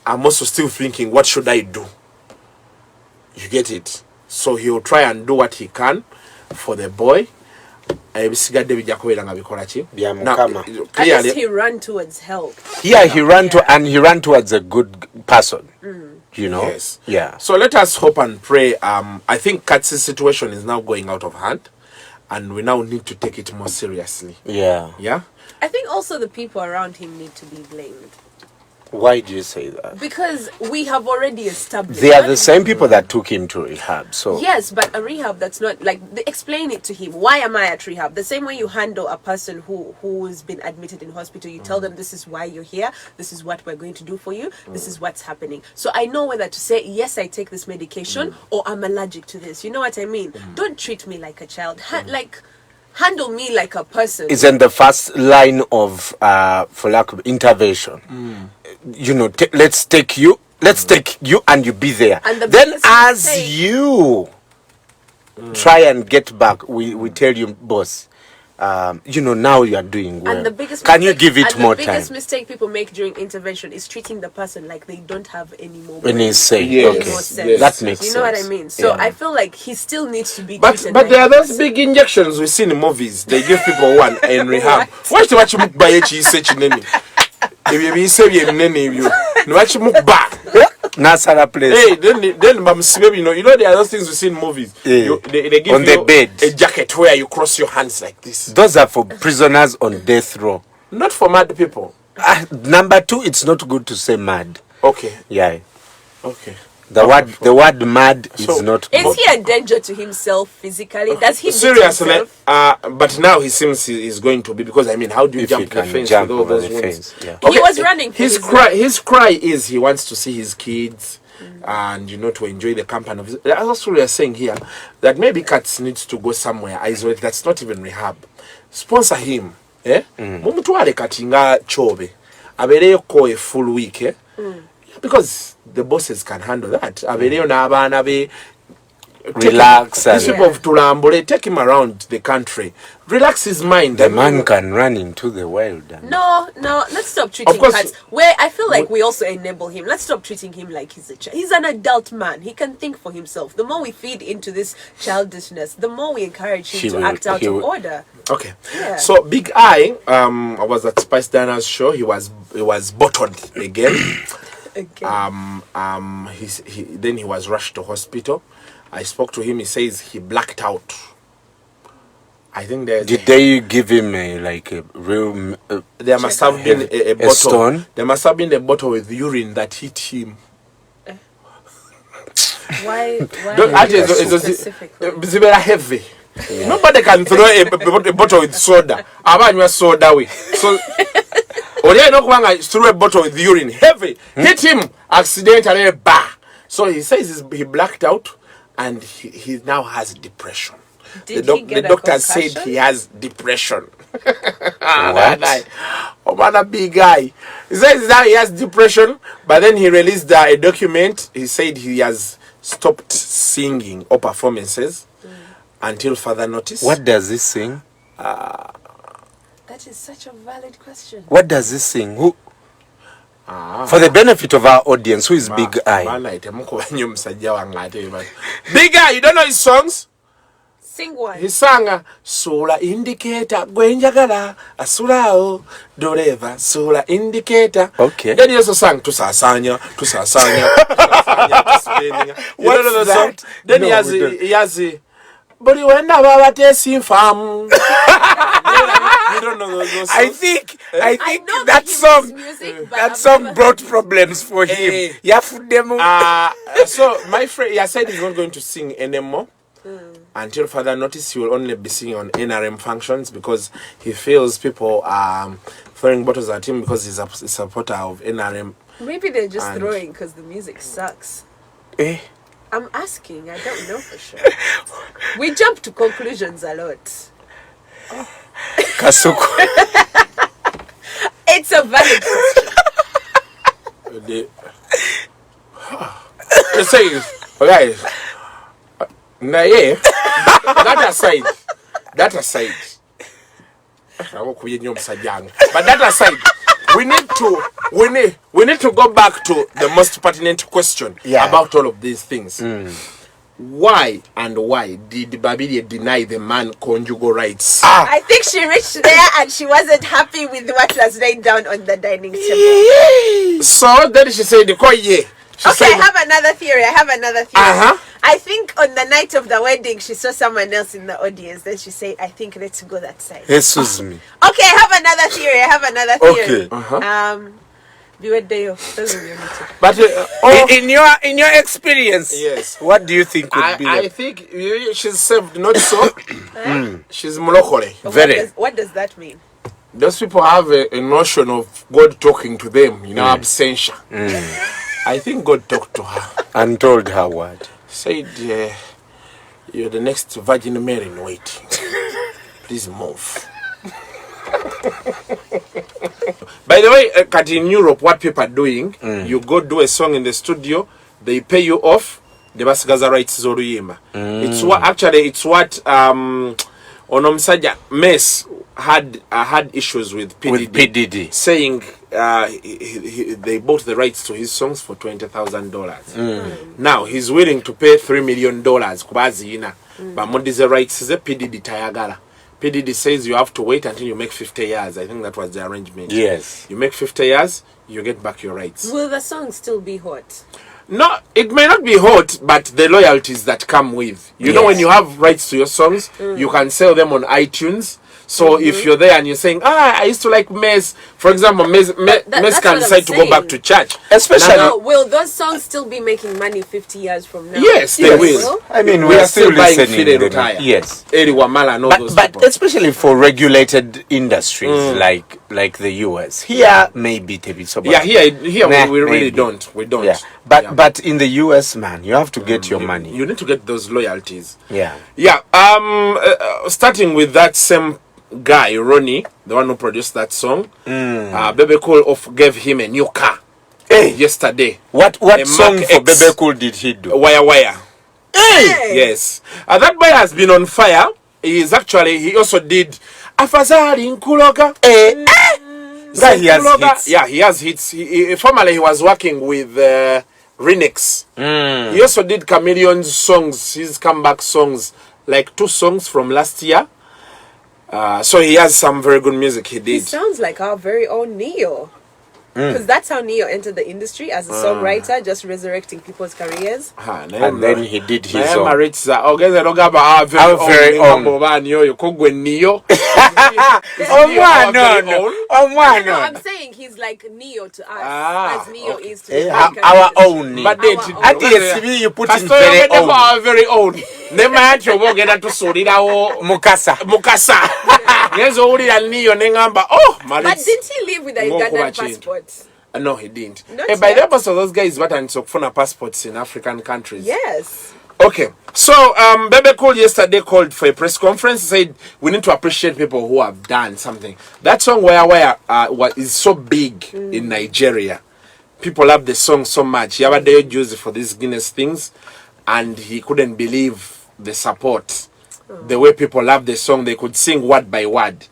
I'm also still thinking, what should I do? You get it? So he'll try and do what he can for the boy. Now, I guess he ran towards help. Yeah, he ran towards a good person. You know? Yes. Yeah. So let us hope and pray. I think Katsi's situation is now going out of hand, and we now need to take it more seriously. Yeah. Yeah? I think also the people around him need to be blamed. Why do you say that? Because we have already established... They are the same people that took him to rehab, so... Yes, but a rehab that's not... Like, they explain it to him. Why am I at rehab? The same way you handle a person who's been admitted in hospital. You tell them, this is why you're here. This is what we're going to do for you. This is what's happening. So I know whether to say, yes, I take this medication, or I'm allergic to this. You know what I mean? Don't treat me like a child. Handle me like a person. It's in the first line of, for lack of intervention. You know, let's take you and you be there. And then as you try and get back, we tell you, boss, you know, now you are doing well. And the biggest Can you give it more time? The biggest mistake people make during intervention is treating the person like they don't have any more say. Yes. Okay. Yes. That makes sense. You know what I mean? So I feel like he still needs to be treated. But there are those big injections we see in movies. They give people one in rehab. Watch the watch mukba yechi sechi nemi. If you say you nemi you watch mukba. Nasara place. Hey, then you know there are those things we see in movies. Yeah. They give on you the bed a jacket where you cross your hands like this. Those are for prisoners on death row. Not for mad people. Number 2, it's not good to say mad. Okay. Yeah. Okay. The word mad is not good. Is he a danger to himself physically? Does he seriously? But now he seems he's going to be, because I mean, how do you jump the fence with all those wounds? Yeah. Okay. He was running. His cry is he wants to see his kids and to enjoy the company of his. That's what we are saying here, that maybe Katz needs to go somewhere isolated. That's not even rehab. Sponsor him. Mumutwale katinga chobe. Abereyo ko a full week. Because the bosses can handle that. Relax. These people of Tulambole, take him around the country. Relax his mind. The man can run into the wild. No, let's stop treating Cats. Where I feel like we also enable him. Let's stop treating him like he's a child. He's an adult man. He can think for himself. The more we feed into this childishness, the more we encourage him to act out of order. Okay. Yeah. So Big I was at Spice Diana's show. He was bottled again. Then he was rushed to hospital. I spoke to him. He says he blacked out. I think there's... Did they give him a real... there must have been a bottle. Stone? There must have been a bottle with urine that hit him. Why specifically? It's very heavy. Yeah. Nobody can throw a bottle with soda. So Olia no kwanga threw a bottle with urine. Heavy. Hit him accidentally. Bah. So he says he blacked out and he now has depression. The doctor said he has depression. What? Oh man, a big guy. He says now he has depression, but then he released a document. He said he has stopped singing or performances until further notice. What does he sing? That is such a valid question. What does he sing? Who? For the benefit of our audience, who is Big Eye? Big Eye, you don't know his songs? Sing one. He sang Solar Indicator, Gwenjagala, Asurao, Doreva, Solar Indicator. Okay. Then he also sang Tusasanya. What's that? Then no, he has but you end up about testing farm. You don't know those songs. I think that song brought problems for him. So my friend, he said he's not going to sing anymore. Until further notice, he will only be singing on NRM functions because he feels people are throwing bottles at him because he's a supporter of NRM. Maybe they're just throwing because the music sucks. I'm asking. I don't know for sure. We jump to conclusions a lot. Kasuku. It's a valid question. The saying, guys. Nah, yeah. That aside. But that aside, we need to go back to the most pertinent question about all of these things. Why did Babidi deny the man conjugal rights? I think she reached there and she wasn't happy with what was laid down on the dining table. So then she said, I have another theory. I think on the night of the wedding, she saw someone else in the audience. Then she said, I think let's go that side. Excuse me. Okay, I have another theory. Okay. But in your experience, yes, what do you think would be? I think she's saved, not so. She's molokole. Very. What does that mean? Those people have a notion of God talking to them in absentia. I think God talked to her and told her what? Said, you're the next Virgin Mary in waiting. Please move. By the way, cut in Europe, what people are doing, you go do a song in the studio, they pay you off, the basigaza rights zoruyima. It's what Onomsaja Mess had issues with PDD. Saying they bought the rights to his songs for $20,000. Now he's willing to pay $3 million. But Modi's rights is a PDD Tayagala. PDD says you have to wait until you make 50 years. I think that was the arrangement. Yes. You make 50 years, you get back your rights. Will the song still be hot? No, it may not be hot, but the loyalties that come with. You know, when you have rights to your songs, you can sell them on iTunes. So if you're there and you're saying, I used to like Mez, for example, Mez can decide to go back to church. Especially, will those songs still be making money 50 years from now? Yes, they will. I mean, we are still buying listening. Yes. Eddy, Wamala, and all those but people. especially for regulated industries like the US. Here, maybe Tebisoba. Yeah, here we really don't. We don't. Yeah. But in the US, man, you have to get your money. You need to get those loyalties. Yeah. Yeah. Starting with that same guy, Ronnie, the one who produced that song, Bebe Cool gave him a new car yesterday. What song for Bebe Cool did he do? Wire. Yes. That boy has been on fire. He also did Afazari Nkuloga. He has hits. Yeah, he has hits. Formerly he was working with Renix. He also did Chameleon's songs, his comeback songs, like 2 songs from last year. So he has some very good music he did. He sounds like our very own Neo. Because that's how Neo entered the industry, as a songwriter, just resurrecting people's careers. And then he did his own. Our very own. I'm saying he's like Neo to us, as Neo is to our own Neo. But at the SCB you put in very own. Our very own. Nemati obogenda tusulirawo mukasa. Ngezo ulira niyo nengamba, oh, But didn't he live with a Ugandan passport? No, he didn't. By the purpose of those guys, what and so for passports in African countries. Yes. Okay. So, Bebe Cool yesterday called for a press conference. Said we need to appreciate people who have done something. That song where is so big in Nigeria. People love the song so much. Yabade used it for these Guinness things, and he couldn't believe the support. The way people love the song, they could sing word by word.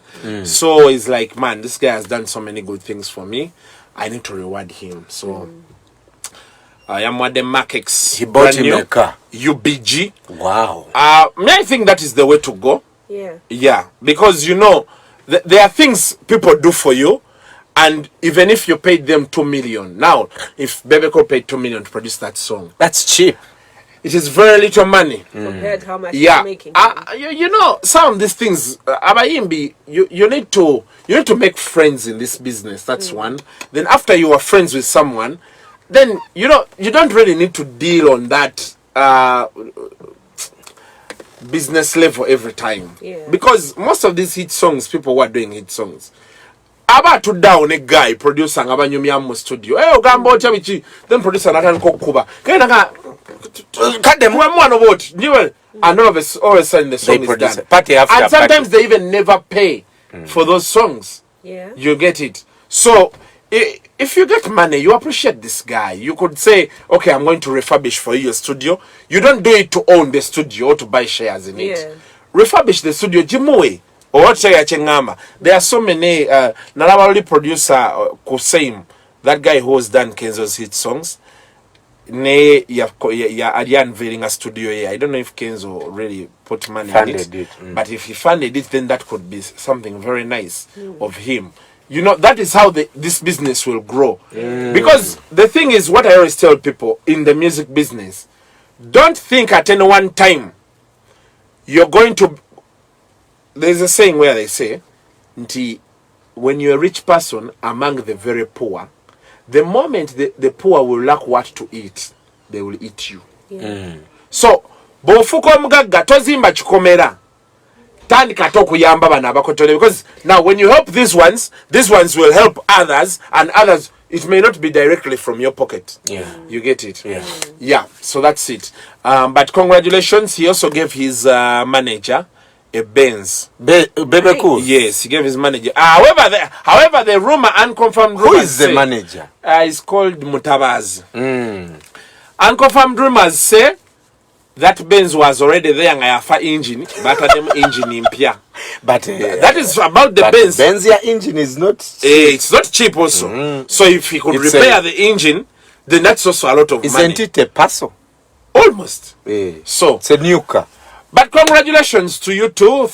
So it's like, man, this guy has done so many good things for me. I need to reward him. So I am one of the Makex. He bought him a car. UBG. Wow. I think that is the way to go. Yeah. Yeah, because you know, there are things people do for you, and even if you paid them 2 million, now if Bebeko paid 2 million to produce that song, that's cheap. It is very little money compared to how much you're making. You know, some of these things, Abayimbi, you need to make friends in this business. That's one. Then after you are friends with someone, then you don't really need to deal on that business level every time. Yeah. Because most of these hit songs, people who are doing hit songs, about to down a guy producer ngabanyumya studio. Ogambo chabichi, then producer natanko kuba. Cut them one about and all of us all of a sudden the song is done. Party after and sometimes party. they even never pay for those songs. Yeah. You get it. So if you get money, you appreciate this guy. You could say, okay, I'm going to refurbish for you your studio. You don't do it to own the studio or to buy shares in it. Refurbish the studio, Jimwe. Or what say Chengama. There are so many Narabali producer Koseim, that guy who has done Kenzo's hit songs. Ne ya unveiling a studio here. I don't know if Kenzo really put money in it. But if he funded it, then that could be something very nice of him. You know, that is how this business will grow. Because the thing is, what I always tell people in the music business, don't think at any one time you're going to... There's a saying where they say, when you're a rich person among the very poor, the moment the poor will lack what to eat, they will eat you. So, bofuko mugaga tozimba chikomera. Tandika to kuyamba bana bakotole, because now when you help these ones will help others, and others, it may not be directly from your pocket. You get it? Yeah, so that's it. But congratulations, he also gave his manager a Benz. Bebe Cool. Yes, he gave his manager. However, the rumor, unconfirmed rumors. Who is the manager? It's called Mutabazi. Unconfirmed rumors say that Benz was already there and I have engine, but them engine impia. But that is about the Benz. Benzia engine is not cheap. It's not cheap also. So if he could repair the engine, then that's also a lot of money. Isn't it a Pallaso? Almost. So it's a new car. But congratulations to you too.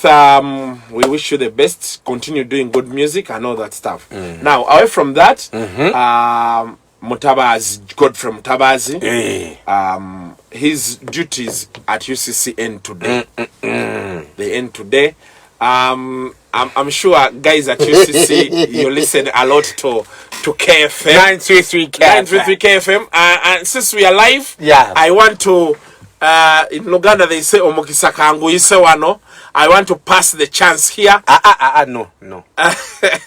We wish you the best. Continue doing good music and all that stuff. Now, away from that, Mutabazi, Godfrey Mutabazi, his duties at UCC end today. They end today. I'm sure guys at UCC, you listen a lot to KFM. 933 KFM. And since we are live, I want to... in Luganda they say omukisa kangu ise wano. I want to pass the chance here. No.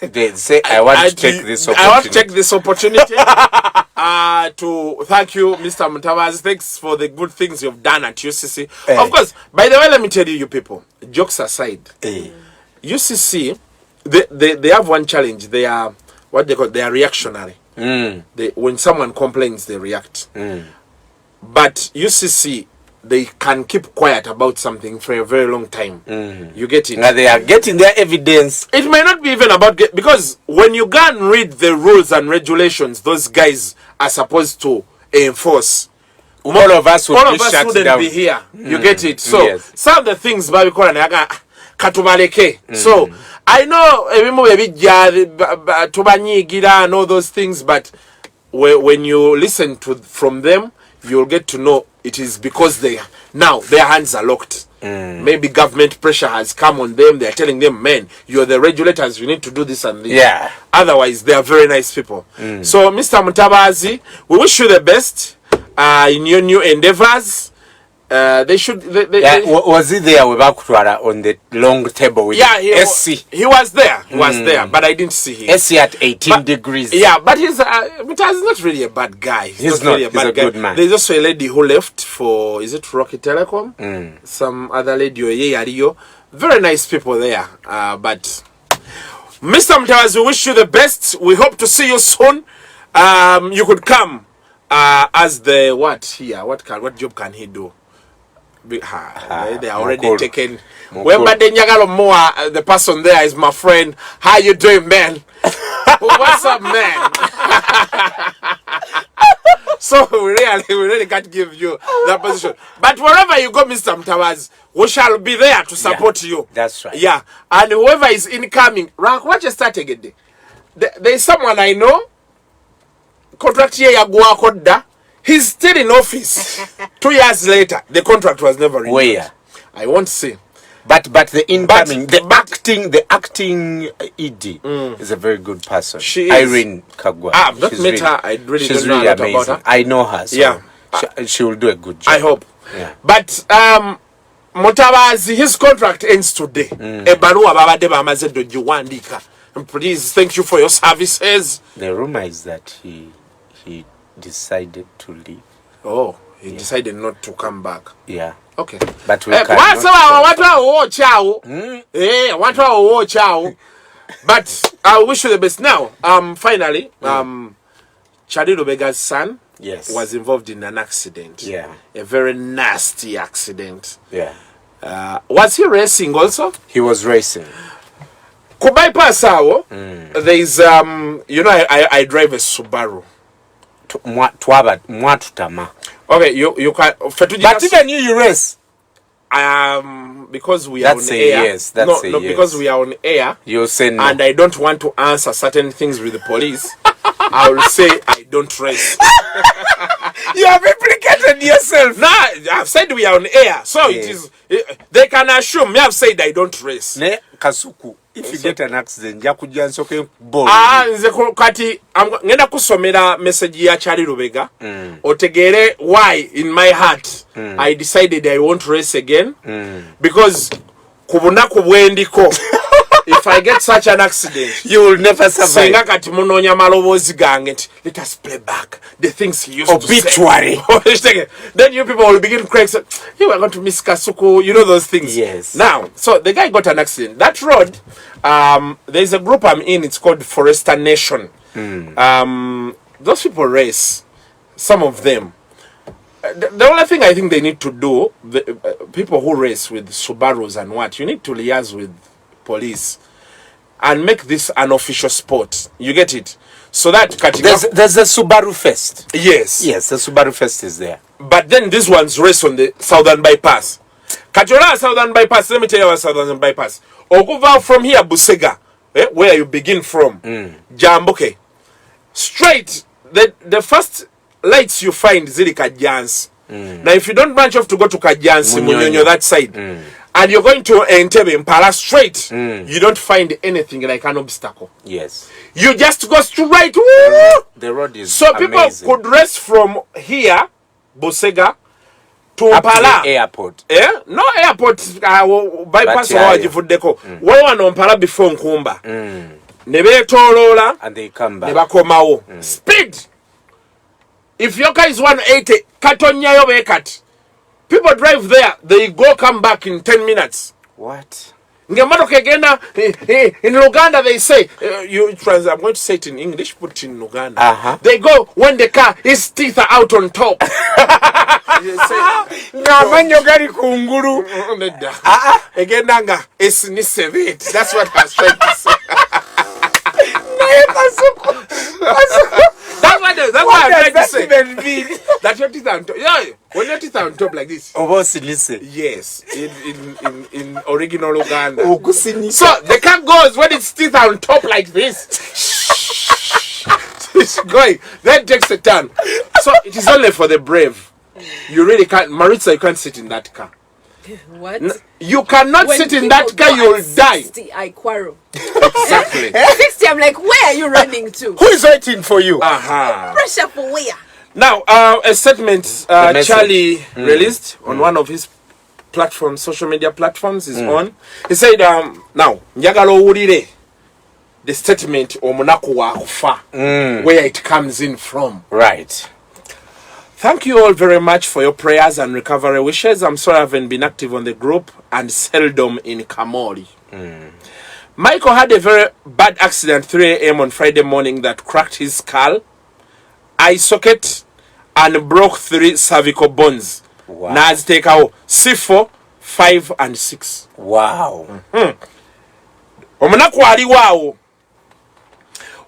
They say I want to take this opportunity. I want to take this opportunity to thank you, Mr. Mutabazi. Thanks for the good things you've done at UCC. Of course, by the way, let me tell you people, jokes aside, UCC, they have one challenge. They are what they call, they are reactionary. When someone complains, they react. But UCC, they can keep quiet about something for a very long time. You get it? Now they are getting their evidence. It may not be even about... because when you go and read the rules and regulations those guys are supposed to enforce, all of us wouldn't be here. You get it? So, some of the things... So, I know and all those things, but when you listen from them, you'll get to know it is because now their hands are locked. Maybe government pressure has come on them. They're telling them, man, you're the regulators, you need to do this and this. Otherwise, they are very nice people. So, Mr. Mutabazi, we wish you the best in your new endeavors. They should. Was he there with Bakutwara on the long table with SC? He was there. He was there, but I didn't see him. SC at 18 degrees. Yeah, but he's not really a bad guy. He's not really a bad guy. Good man. There's also a lady who left for, is it Rocky Telecom? Some other lady, very nice people there. But Mr. Mtawazi, we wish you the best. We hope to see you soon. You could come as the what here? What job can he do? They are already taken. When the person there is my friend. How you doing, man? What's up, man? So we really can't give you that position. But wherever you go, Mr. Mtawazi, we shall be there to support you. That's right. Yeah, and whoever is incoming, what you start again? There is someone I know. Contract here Yagua Koda. He's still in office. 2 years later, the contract was never renewed. Where? I won't say. But the incoming, the acting Eddy is a very good person. She is. Irene Kagwa. I've not met her. I really don't know a lot about her. I know her. So yeah. She will do a good job. I hope. Yeah. But Mutawazi, his contract ends today. Please, thank you for your services. The rumor is that he decided to leave. Oh, he decided not to come back. Yeah. Okay. But we But I wish you the best. Now, finally, Chadilu Bega's son was involved in an accident. Yeah. A very nasty accident. Yeah. Was he racing also? He was racing. Kubai Pallaso, there is I drive a Subaru. Okay, you can. But even you race. Because we are on air. Yes, that's no, because we are on air. You'll say no. And I don't want to answer certain things with the police. I will say I don't race. You have implicated yourself. No, I've said we are on air, so it is. They can assume me. I've said I don't race. Ne Kasuku. If you get an accident, Yakuja and Soke ball. Kati, I'm gonna kusomera message ya Charlie Rubega. Otegere why in my heart I decided I won't race again because kubunaku bwendiko. If I get such an accident, you will never survive. Let us play back the things he used Obituary. to say. Then you people will begin crying. You are going to miss Kasuku. You know those things. Yes. Now, so the guy got an accident. That road, there's a group I'm in. It's called Forester Nation. Those people race. Some of them. The only thing I think they need to do, the people who race with Subarus and what, you need to liaise with police and make this an official sport. You get it? So that there's a Subaru Fest. Yes. Yes, the Subaru Fest is there. But then these ones race on the Southern Bypass. Katola Southern Bypass, let me tell you about Southern Bypass. Okuva from here, Busega, where you begin from, Jamboke. Straight, the first lights you find is really Kajansi. Now if you don't branch off to go to Kajansi, Munyonyo, that side, and you're going to Entebbe, Impala straight, you don't find anything like an obstacle. Yes. You just go straight. The road is so amazing. People could race from here, Busega, to Impala. Airport. No airport. Bypass Wajifudeko. One on Impala before Nkumba. Nebe Torola. And they come back. Nebakomao. Speed. If your car is 180, Katonya Yobekat. People drive there, they go come back in 10 minutes. What? In Uganda, they say, I'm going to say it in English, put it in Uganda. They go when the car, his teeth are out on top. That's what I was trying to say. That's what I'm trying to say. That your teeth are on top. Yeah, when your teeth are on top like this. Yes, in original Uganda. So the car goes when its teeth are on top like this. It's going. Then takes a turn. So it is only for the brave. You really can't. Maritza, you can't sit in that car. What? You cannot sit in that car, you will die. 60, I quarrel. Exactly. 60, I'm like, where are you running to? Who is waiting for you? Pressure for where? Now, a statement Charlie released on one of his platforms, social media platforms, is on. He said, now, njagala owulire the statement omunaku wa kufa, where it comes in from. Right. Thank you all very much for your prayers and recovery wishes. I'm sorry I haven't been active on the group and seldom in Kamori. Michael had a very bad accident 3 a.m. on Friday morning that cracked his skull, eye socket, and broke 3 cervical bones. Wow. Nas take out C4, 5, and 6. Wow. Omunaku ali waawo.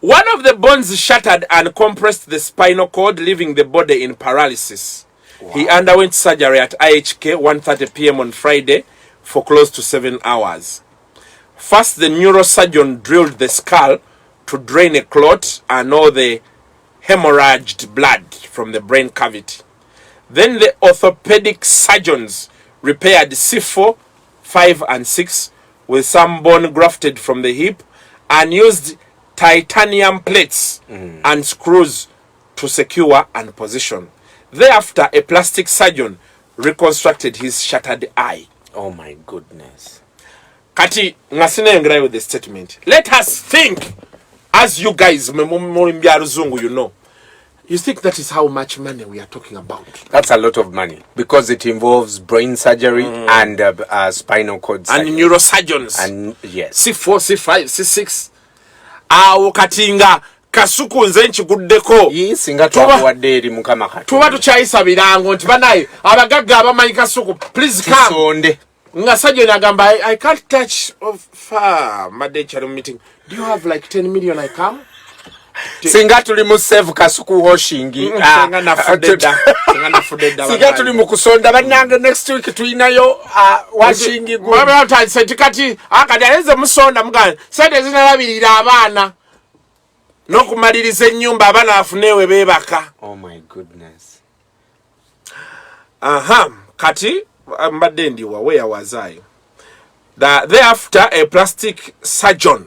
One of the bones shattered and compressed the spinal cord, leaving the body in paralysis. Wow. He underwent surgery at IHK 1:30 p.m. on Friday for close to 7 hours. First, the neurosurgeon drilled the skull to drain a clot and all the hemorrhaged blood from the brain cavity. Then the orthopedic surgeons repaired C4, 5, and 6 with some bone grafted from the hip and used titanium plates and screws to secure and position. Thereafter, a plastic surgeon reconstructed his shattered eye. Oh my goodness. Kati, ngasine ngrai with the statement. Let us think, as you guys, you know. You think that is how much money we are talking about? That's a lot of money because it involves brain surgery and spinal cord surgery. And neurosurgeons. And yes. C4, C5, C6. Awo katinga Kasuku nze nchiguddeko. Singa twawadde eri mukama Katonda. Tuba tukyayisabiranga nti banaye abagagga abamanyi Kasuku, please come. Sonde. Nga surgeon agamba, I can't touch Monday chairman meeting. Do you have like 10 million I come? Singa tuli mu save Kasuku washingi. Singa nafudeda. Singa tuli mu kusonda bannange next week tuyinayo washingi go. Mwabe atayise tikati akati aleze musonda mugana. Sente zinalabirira abaana. N'okumaliriza ennyumba abaana afunewe beebaka. Oh my goodness. Kati mbadde ndiwa where was I? Thereafter a plastic surgeon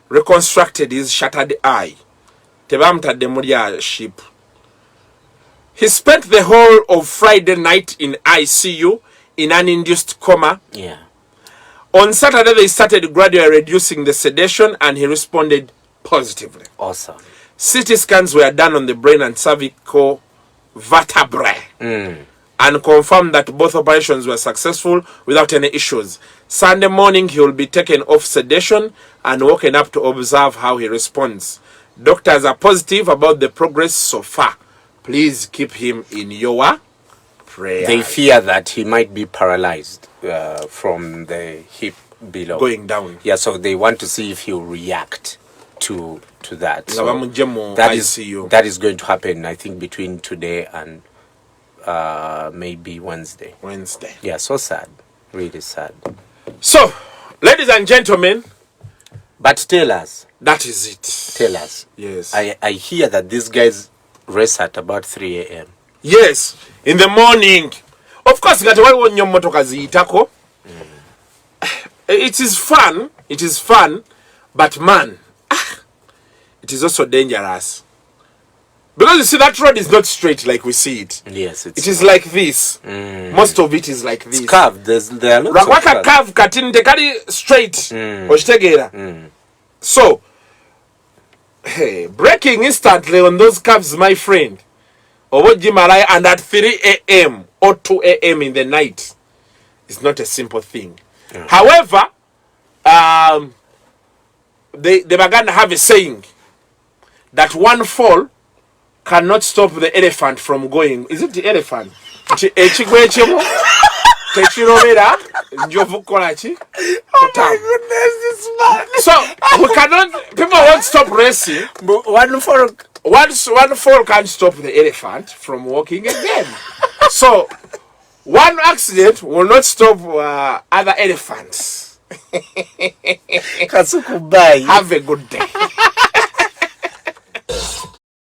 reconstructed his shattered eye. Tebamutadde mulya ship. He spent the whole of Friday night in ICU in an induced coma. Yeah. On Saturday they started gradually reducing the sedation and he responded positively. Awesome. CT scans were done on the brain and cervical vertebrae and confirmed that both operations were successful without any issues. Sunday morning he will be taken off sedation and woken up to observe how he responds. Doctors are positive about the progress so far. Please keep him in your prayer. They fear that he might be paralyzed from the hip below. Going down. Yeah, so they want to see if he'll react to that. So that is going to happen, I think, between today and maybe Wednesday. Yeah, so sad. Really sad. So, ladies and gentlemen. But tell us. That is it. Tell us. Yes. I hear that these guys race at about 3 a.m. Yes, in the morning. Of course, it is fun, but man, it is also dangerous. Because you see, that road is not straight like we see it. Yes, it is like this. Most of it is like this. It's curved. There are lots of curve cutting the carry straight. So, hey, braking instantly on those curves, my friend. And at 3 a.m. or 2 a.m. in the night is not a simple thing. However, they began to have a saying that one fall cannot stop the elephant from going. Is it the elephant? Oh my goodness, this man. So we cannot. People won't stop racing. But one fall can't stop the elephant from walking again. So one accident will not stop other elephants. Kasuku, bye. Have a good day.